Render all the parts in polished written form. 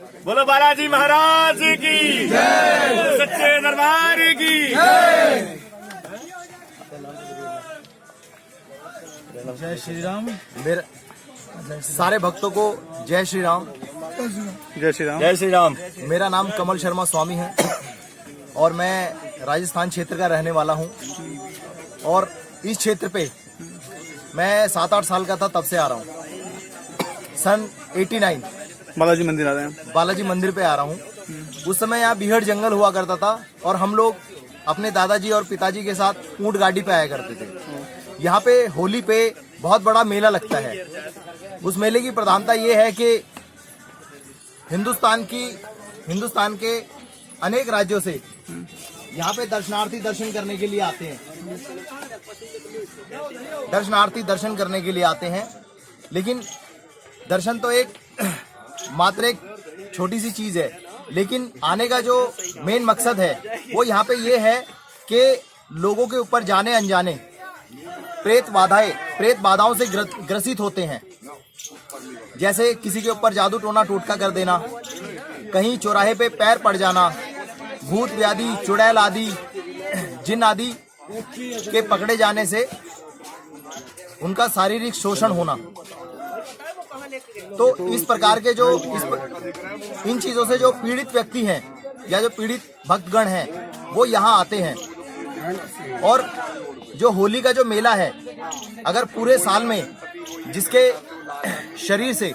बोलो बालाजी महाराज की जय, सच्चे दरबार की जय। जय श्री राम। मेरे सारे भक्तों को जय श्री राम। जय श्री राम। जय श्री राम। मेरा नाम कमल शर्मा स्वामी है और मैं राजस्थान क्षेत्र का रहने वाला हूं और इस क्षेत्र पे मैं 7-8 साल का था तब से आ रहा हूं। सन 89 बालाजी मंदिर आ रहे हैं। बालाजी मंदिर पे आ रहा हूं। उस समय यहाँ बीहड़ जंगल हुआ करता था और हम लोग अपने दादाजी और पिताजी के साथ ऊंट गाड़ी पे आया करते थे। यहाँ पे होली पे बहुत बड़ा मेला लगता है। उस मेले की प्रधानता ये है कि हिंदुस्तान के अनेक राज्यों से यहाँ पे दर्शनार्थी दर्शन करने के लिए आते हैं। लेकिन दर्शन तो मात्र एक छोटी सी चीज है, लेकिन आने का जो मेन मकसद है वो यहाँ पे ये है कि लोगों के ऊपर जाने अनजाने प्रेत बाधाओं से ग्रसित होते हैं। जैसे किसी के ऊपर जादू टोना टोटका कर देना, कहीं चौराहे पे पैर पड़ जाना, भूत व्याधि चुड़ैल आदि जिन आदि के पकड़े जाने से उनका शारीरिक शोषण होना। तो इस प्रकार के इन चीजों से जो पीड़ित व्यक्ति हैं या जो पीड़ित भक्तगण हैं वो यहाँ आते हैं। और जो होली का जो मेला है, अगर पूरे साल में जिसके शरीर से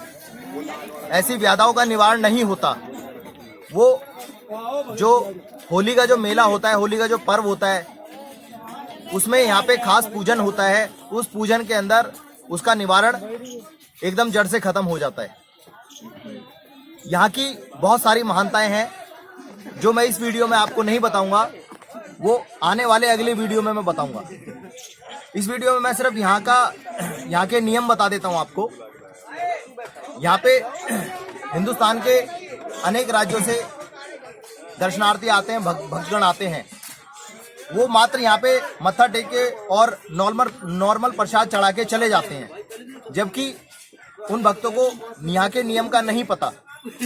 ऐसी व्याधाओं का निवारण नहीं होता, वो जो होली का जो मेला होता है, होली का जो पर्व होता है, उसमें यहाँ पे खास पूजन होता है। उस पूजन के अंदर उसका निवारण एकदम जड़ से खत्म हो जाता है। यहाँ की बहुत सारी महानताएं हैं जो मैं इस वीडियो में आपको नहीं बताऊंगा, वो आने वाले अगले वीडियो में मैं बताऊंगा। इस वीडियो में मैं सिर्फ यहाँ के नियम बता देता हूँ आपको। यहाँ पे हिंदुस्तान के अनेक राज्यों से दर्शनार्थी आते हैं, भक्तगण आते हैं। वो मात्र यहाँ पे मत्था टेक के और नॉर्मल प्रसाद चढ़ा के चले जाते हैं, जबकि उन भक्तों को यहाँ के नियम का नहीं पता।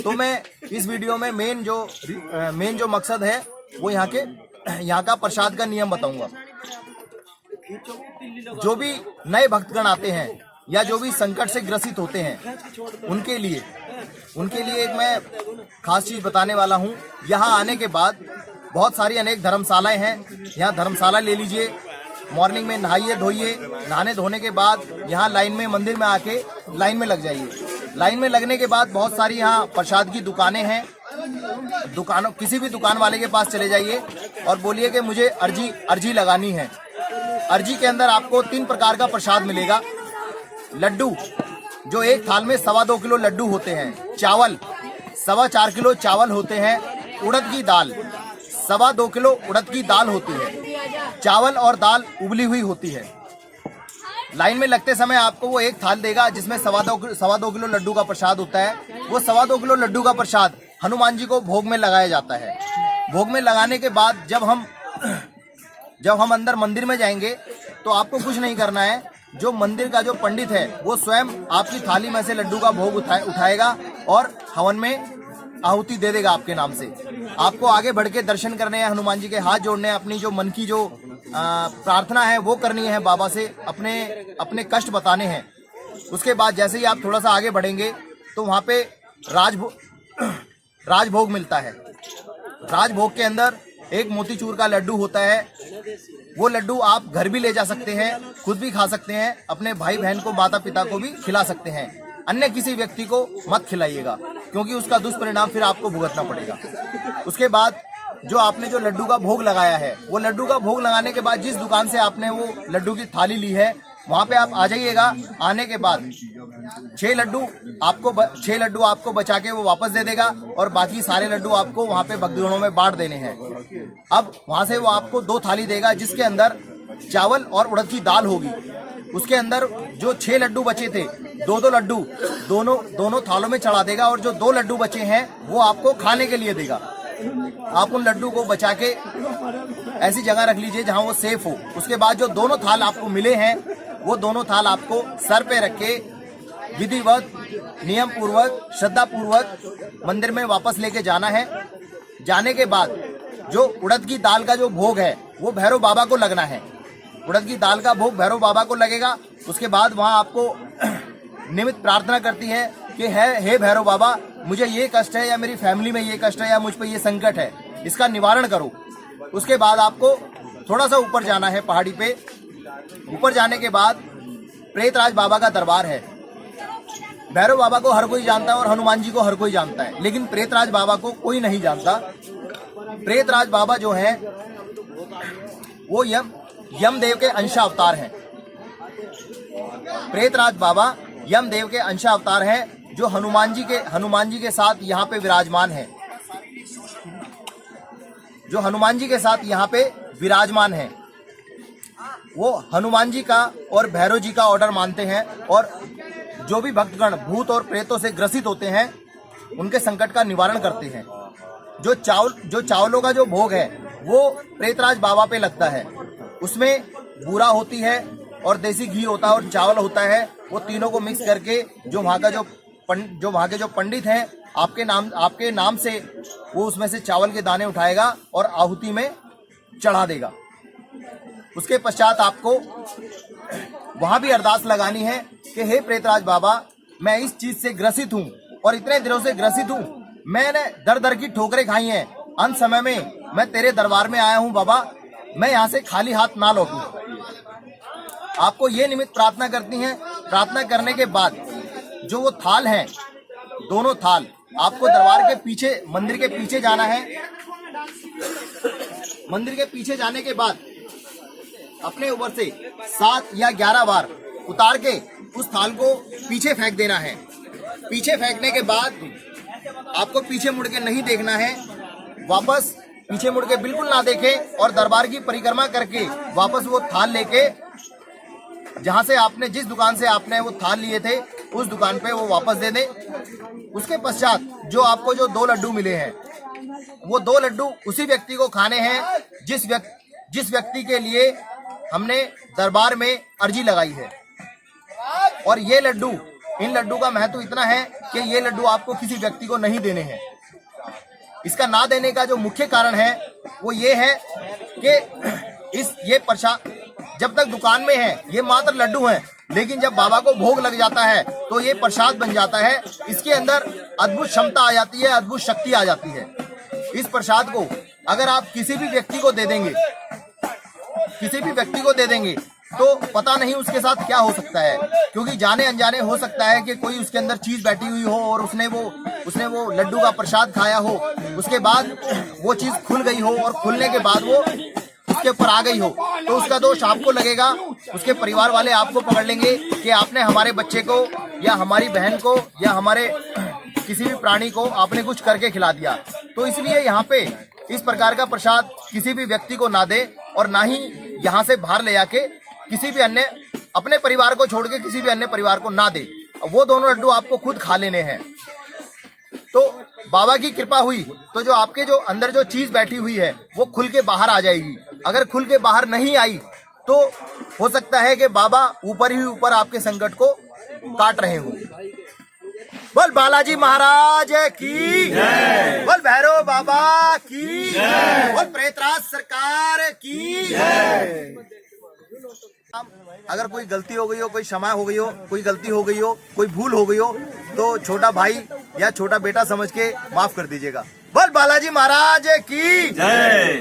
तो मैं इस वीडियो में मेन जो मकसद है वो यहाँ का प्रसाद का नियम बताऊंगा। जो भी नए भक्तगण आते हैं या जो भी संकट से ग्रसित होते हैं, उनके लिए एक मैं खास चीज बताने वाला हूँ। यहाँ आने के बाद बहुत सारी अनेक धर्मशालाएं हैं। यहाँ धर्मशाला ले लीजिए, मॉर्निंग में नहाइए धोइए, नहाने धोने के बाद यहाँ मंदिर में आके लाइन में लग जाइए। लाइन में लगने के बाद बहुत सारी यहाँ प्रसाद की दुकानें हैं। किसी भी दुकान वाले के पास चले जाइए और बोलिए कि मुझे अर्जी लगानी है। अर्जी के अंदर आपको 3 प्रकार का प्रसाद मिलेगा। लड्डू, जो एक थाल में 2.25 किलो लड्डू होते हैं। चावल 4.25 किलो चावल होते हैं। उड़द की दाल 2.25 किलो उड़द की दाल होती है। चावल और दाल उबली हुई होती है। लाइन में लगते समय आपको वो एक थाल देगा जिसमें 2.25 किलो लड्डू का प्रसाद होता है। वो 2.25 किलो लड्डू का प्रसाद हनुमान जी को भोग में लगाया जाता है। भोग में लगाने के बाद जब हम अंदर मंदिर में जाएंगे तो आपको कुछ नहीं करना है। जो मंदिर का जो पंडित है वो स्वयं आपकी थाली में से लड्डू का भोग उठाएगा और हवन में आहुति दे देगा आपके नाम से। आपको आगे बढ़ के दर्शन करने हैं, हनुमान जी के हाथ जोड़ने हैं, अपनी जो मन की जो प्रार्थना है वो करनी है, बाबा से अपने कष्ट बताने हैं। उसके बाद जैसे ही आप थोड़ा सा आगे बढ़ेंगे तो वहाँ पे राजभोग मिलता है। राजभोग के अंदर एक मोतीचूर का लड्डू होता है। वो लड्डू आप घर भी ले जा सकते हैं, खुद भी खा सकते हैं, अपने भाई बहन को, माता पिता को भी खिला सकते हैं। अन्य किसी व्यक्ति को मत खिलाइएगा क्योंकि उसका दुष्परिणाम फिर आपको भुगतना पड़ेगा। उसके बाद जो आपने जो लड्डू का भोग लगाया है, वो लड्डू का भोग लगाने के बाद जिस दुकान से आपने वो लड्डू की थाली ली है वहाँ पे आप आ जाइएगा। आने के बाद 6 लड्डू आपको बचा के वो वापस दे देगा और बाकी सारे लड्डू आपको वहाँ पे भक्तगणों में बांट देने हैं। अब वहाँ से वो आपको 2 थाली देगा जिसके अंदर चावल और उड़द की दाल होगी। उसके अंदर जो 6 लड्डू बचे थे, 2 लड्डू दोनों थालों में चढ़ा देगा और जो 2 लड्डू बचे हैं वो आपको खाने के लिए देगा। आप उन लड्डू को बचा के ऐसी जगह रख लीजिए जहाँ वो सेफ हो। उसके बाद जो दोनों थाल आपको मिले हैं वो दोनों थाल आपको सर पे रख के विधिवत नियम पूर्वक श्रद्धा पूर्वक मंदिर में वापस लेके जाना है। जाने के बाद जो उड़द की दाल का जो भोग है वो भैरव बाबा को लगना है। उड़द की दाल का भोग भैरव बाबा को लगेगा। उसके बाद वहाँ आपको निमित्त प्रार्थना करती है कि हे भैरव बाबा, मुझे ये कष्ट है या मेरी फैमिली में ये कष्ट है या मुझ पर ये संकट है, इसका निवारण करो। उसके बाद आपको थोड़ा सा ऊपर जाना है पहाड़ी पे। ऊपर जाने के बाद प्रेतराज बाबा का दरबार है। भैरव बाबा को हर कोई जानता है और हनुमान जी को हर कोई जानता है, लेकिन प्रेतराज बाबा को कोई नहीं जानता। प्रेतराज बाबा जो है वो यमदेव के अंशावतार हैं। प्रेतराज बाबा यमदेव के अंशावतार हैं जो हनुमान जी के साथ यहाँ पे विराजमान है। जो हनुमान जी के साथ यहाँ पे विराजमान है वो हनुमान जी का और भैरव जी का ऑर्डर मानते हैं और जो भी भक्तगण भूत और प्रेतों से ग्रसित होते हैं उनके संकट का निवारण करते हैं। जो चावलों का जो भोग है वो प्रेतराज बाबा पे लगता है। उसमें बूरा होती है और देसी घी होता है और चावल होता है। वो तीनों को मिक्स करके जो वहाँ के जो पंडित हैं आपके नाम से वो उसमें से चावल के दाने उठाएगा और आहुति में चढ़ा देगा। उसके पश्चात आपको वहां भी अरदास लगानी है कि हे प्रेतराज बाबा, मैं इस चीज से ग्रसित हूँ और इतने दिनों से ग्रसित हूँ। मैंने दर दर की ठोकरें खाई हैं। अंत समय में मैं तेरे दरबार में आया हूँ बाबा, मैं यहाँ से खाली हाथ ना लौटूं। आपको ये निमित्त प्रार्थना करती हैं। प्रार्थना करने के बाद जो वो थाल हैं, दोनों थाल आपको दरबार के पीछे मंदिर के पीछे जाना है। मंदिर के पीछे जाने के बाद अपने ऊपर से 7 या 11 बार उतार के उस थाल को पीछे फेंक देना है। पीछे फेंकने के बाद आपको पीछे मुड़ के नहीं देखना है। वापस पीछे मुड़ के बिल्कुल ना देखें और दरबार की परिक्रमा करके वापस वो थाल लेके जहां से आपने जिस दुकान से आपने वो थाल लिए थे उस दुकान पे वो वापस दे दें। उसके पश्चात जो आपको जो 2 लड्डू मिले हैं वो 2 लड्डू उसी व्यक्ति को खाने हैं जिस व्यक्ति के लिए हमने दरबार में अर्जी लगाई है। और ये लड्डू, इन लड्डू का महत्व इतना है कि ये लड्डू आपको किसी व्यक्ति को नहीं देने हैं। इसका ना देने का जो मुख्य कारण है वो ये है कि ये प्रसाद जब तक दुकान में है ये मात्र लड्डू हैं, लेकिन जब बाबा को भोग लग जाता है तो ये प्रसाद बन जाता है। इसके अंदर अद्भुत क्षमता आ जाती है, अद्भुत शक्ति आ जाती है। इस प्रसाद को अगर आप किसी भी व्यक्ति को दे देंगे तो पता नहीं उसके साथ क्या हो सकता है, क्योंकि जाने अनजाने हो सकता है कि कोई उसके अंदर चीज बैठी हुई हो और उसने वो लड्डू का प्रसाद खाया हो। उसके बाद वो चीज खुल गई हो और खुलने के बाद वो उसके ऊपर आ गई हो तो उसका दोष आपको लगेगा। उसके परिवार वाले आपको पकड़ लेंगे कि आपने हमारे बच्चे को या हमारी बहन को या हमारे किसी भी प्राणी को आपने कुछ करके खिला दिया। तो इसलिए यहाँ पे इस प्रकार का प्रसाद किसी भी व्यक्ति को ना दे और ना ही यहाँ से बाहर ले जाके किसी भी अन्य अपने परिवार को छोड़ के किसी भी अन्य परिवार को ना दे। वो दोनों लड्डू आपको खुद खा लेने हैं। तो बाबा की कृपा हुई तो जो आपके जो अंदर जो चीज बैठी हुई है वो खुल के बाहर आ जाएगी। अगर खुल के बाहर नहीं आई तो हो सकता है कि बाबा ऊपर ही ऊपर आपके संकट को काट रहे हो। बोल बालाजी महाराज की जय, बोल भैरव बाबा की जय, बोल प्रेतराज सरकार की जय। अगर कोई गलती हो गई हो, कोई क्षमा हो गई हो, कोई गलती हो गई हो, कोई भूल हो गई हो तो छोटा भाई या छोटा बेटा समझ के माफ कर दीजिएगा। बोल बालाजी महाराज की जय।